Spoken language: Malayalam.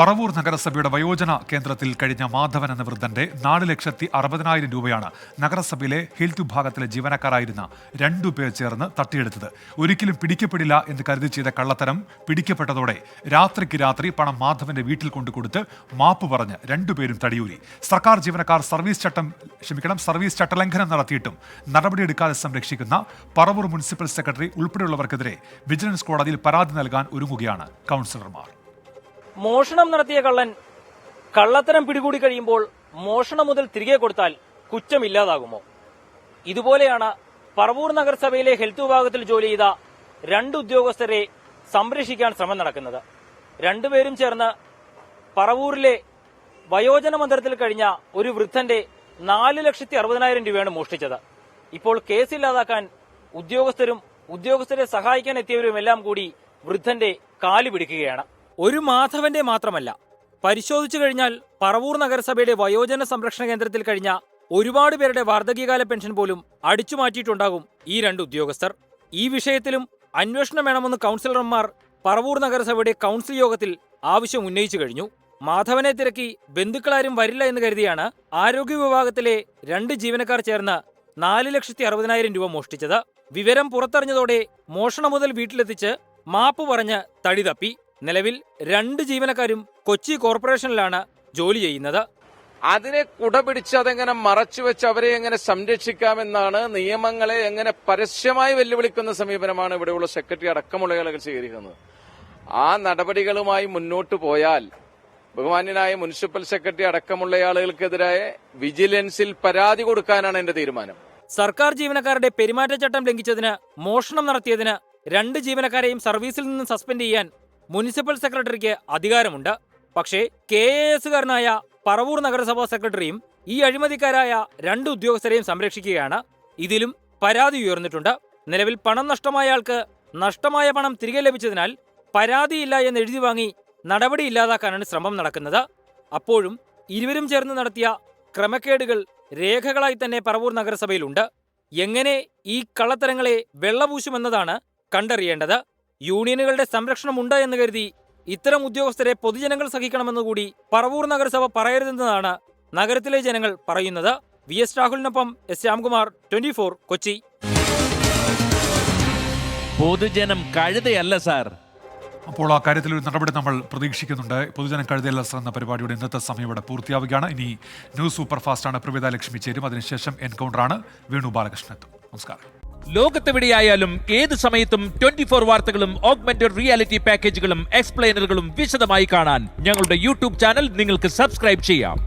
പറവൂർ നഗരസഭയുടെ വയോജന കേന്ദ്രത്തിൽ കഴിഞ്ഞ മാധവൻ എന്ന വൃദ്ധന്റെ 4,60,000 രൂപയാണ് നഗരസഭയിലെ ഹെൽത്ത് വിഭാഗത്തിലെ ജീവനക്കാരായിരുന്ന 2 പേർ ചേർന്ന് തട്ടിയെടുത്തത്. ഒരിക്കലും പിടിക്കപ്പെടില്ല എന്ന് കരുതി ചെയ്ത കള്ളത്തരം പിടിക്കപ്പെട്ടതോടെ രാത്രിക്ക് രാത്രി പണം മാധവന്റെ വീട്ടിൽ കൊണ്ടുകൊടുത്ത് മാപ്പ് പറഞ്ഞ് 2 പേരും തടിയൂരി. സർക്കാർ ജീവനക്കാർ സർവീസ് ചട്ടലംഘനം നടത്തിയിട്ടും നടപടിയെടുക്കാതെ സംരക്ഷിക്കുന്ന പറവൂർ മുനിസിപ്പൽ സെക്രട്ടറി ഉൾപ്പെടെയുള്ളവർക്കെതിരെ വിജിലൻസ് കോടതിയിൽ പരാതി നൽകാൻ ഒരുങ്ങുകയാണ് കൗൺസിലർമാർ. മോഷണം നടത്തിയ കള്ളൻ കള്ളത്തരം പിടികൂടി കഴിയുമ്പോൾ മോഷണം മുതൽ തിരികെ കൊടുത്താൽ കുറ്റമില്ലാതാകുമോ? ഇതുപോലെയാണ് പറവൂർ നഗരസഭയിലെ ഹെൽത്ത് വിഭാഗത്തിൽ ജോലി ചെയ്ത 2 ഉദ്യോഗസ്ഥരെ സംരക്ഷിക്കാൻ ശ്രമം നടക്കുന്നത്. 2 പേരും ചേർന്ന് പറവൂരിലെ വയോജന മന്ദിരത്തിൽ കഴിഞ്ഞ ഒരു വൃദ്ധന്റെ 4,60,000 രൂപയാണ് മോഷ്ടിച്ചത്. ഇപ്പോൾ കേസില്ലാതാക്കാൻ ഉദ്യോഗസ്ഥരെ സഹായിക്കാൻ എത്തിയവരുമെല്ലാം കൂടി വൃദ്ധന്റെ കാല് പിടിക്കുകയാണ്. ഒരു മാധവന്റെ മാത്രമല്ല, പരിശോധിച്ചു കഴിഞ്ഞാൽ പറവൂർ നഗരസഭയുടെ വയോജന സംരക്ഷണ കേന്ദ്രത്തിൽ കഴിഞ്ഞ ഒരുപാട് പേരുടെ വാർദ്ധക്യകാല പെൻഷൻ പോലും അടിച്ചു മാറ്റിയിട്ടുണ്ടാകും ഈ 2 ഉദ്യോഗസ്ഥർ. ഈ വിഷയത്തിലും അന്വേഷണം വേണമെന്ന് കൗൺസിലർമാർ പറവൂർ നഗരസഭയുടെ കൗൺസിൽ യോഗത്തിൽ ആവശ്യം ഉന്നയിച്ചു കഴിഞ്ഞു. മാധവനെ തിരക്കി ബന്ധുക്കളാരും വരില്ല എന്ന് കരുതിയാണ് ആരോഗ്യ വിഭാഗത്തിലെ 2 ജീവനക്കാർ ചേർന്ന് 4,60,000 രൂപ മോഷ്ടിച്ചത്. വിവരം പുറത്തറിഞ്ഞതോടെ മോഷണം മുതൽ വീട്ടിലെത്തിച്ച് മാപ്പ് പറഞ്ഞ് തടി തപ്പി. നിലവിൽ 2 ജീവനക്കാരും കൊച്ചി കോർപ്പറേഷനിലാണ് ജോലി ചെയ്യുന്നത്. അതിനെ കുടപിടിച്ച് അതെങ്ങനെ മറച്ചുവെച്ച് അവരെ എങ്ങനെ സംരക്ഷിക്കാമെന്നാണ്, നിയമങ്ങളെ എങ്ങനെ പരസ്യമായി വെല്ലുവിളിക്കുന്ന സമീപനമാണ് ഇവിടെയുള്ള സെക്രട്ടറി അടക്കമുള്ള ആളുകൾ സ്വീകരിക്കുന്നത്. ആ നടപടികളുമായി മുന്നോട്ട് പോയാൽ ബഹുമാന്യനായ മുനിസിപ്പൽ സെക്രട്ടറി അടക്കമുള്ള ആളുകൾക്കെതിരായ വിജിലൻസിൽ പരാതി കൊടുക്കാനാണ് എന്റെ തീരുമാനം. സർക്കാർ ജീവനക്കാരുടെ പെരുമാറ്റച്ചട്ടം ലംഘിച്ചതിന്, മോഷണം നടത്തിയതിന് 2 ജീവനക്കാരെയും സർവീസിൽ നിന്ന് സസ്പെൻഡ് ചെയ്യാൻ മുനിസിപ്പൽ സെക്രട്ടറിക്ക് അധികാരമുണ്ട്. പക്ഷേ KAS-കാരനായ പറവൂർ നഗരസഭാ സെക്രട്ടറിയും ഈ അഴിമതിക്കാരായ 2 ഉദ്യോഗസ്ഥരെയും സംരക്ഷിക്കുകയാണ്. ഇതിലും പരാതി ഉയർന്നിട്ടുണ്ട്. നിലവിൽ പണം നഷ്ടമായ ആൾക്ക് നഷ്ടമായ പണം തിരികെ ലഭിച്ചതിനാൽ പരാതിയില്ല എന്ന് എഴുതി വാങ്ങി നടപടിയില്ലാതാക്കാനാണ് ശ്രമം നടക്കുന്നത്. അപ്പോഴും ഇരുവരും ചേർന്ന് നടത്തിയ ക്രമക്കേടുകൾ രേഖകളായി തന്നെ പറവൂർ നഗരസഭയിലുണ്ട്. എങ്ങനെ ഈ കള്ളത്തരങ്ങളെ വെള്ളപൂശുമെന്നതാണ് കണ്ടറിയേണ്ടത്. യൂണിയനുകളുടെ സംരക്ഷണമുണ്ട് എന്ന് കരുതി ഇത്തരം ഉദ്യോഗസ്ഥരെ പൊതുജനങ്ങൾ സഹിക്കണമെന്നുകൂടി പറവൂർ നഗരസഭ പറയരുതെന്നതാണ് നഗരത്തിലെ ജനങ്ങൾ പറയുന്നത്. VS രാഹുലിനൊപ്പം S Shyamkumar, 24 Kochi. പൊതുജനം കഴുതയല്ല സാർ. അപ്പോൾ ആ കാര്യത്തിൽ ഒരു നടപടി നമ്മൾ പ്രതീക്ഷിക്കുന്നുണ്ട്. പൊതുജനം കഴുതയല്ല സാർ എന്ന പരിപാടിയുടെ ഇന്നത്തെ സമയം ഇവിടെ പൂർത്തിയാവുകയാണ്. ഇനി ന്യൂസ് സൂപ്പർഫാസ്റ്റാണ്. പ്രവിത ലക്ഷ്മി ചേരും. അതിനുശേഷം എൻകൗണ്ടറാണ്. വേണു ബാലകൃഷ്ണൻ എത്തും. നമസ്കാരം. ലോകത്തെവിടെയായാലും ഏത് സമയത്തും 24 വാർത്തകളും ഓഗ്മെന്റഡ് റിയാലിറ്റി പാക്കേജുകളും എക്സ്പ്ലെയിനറുകളും വിശദമായി കാണാൻ ഞങ്ങളുടെ YouTube ചാനൽ നിങ്ങൾക്ക് സബ്സ്ക്രൈബ് ചെയ്യാം.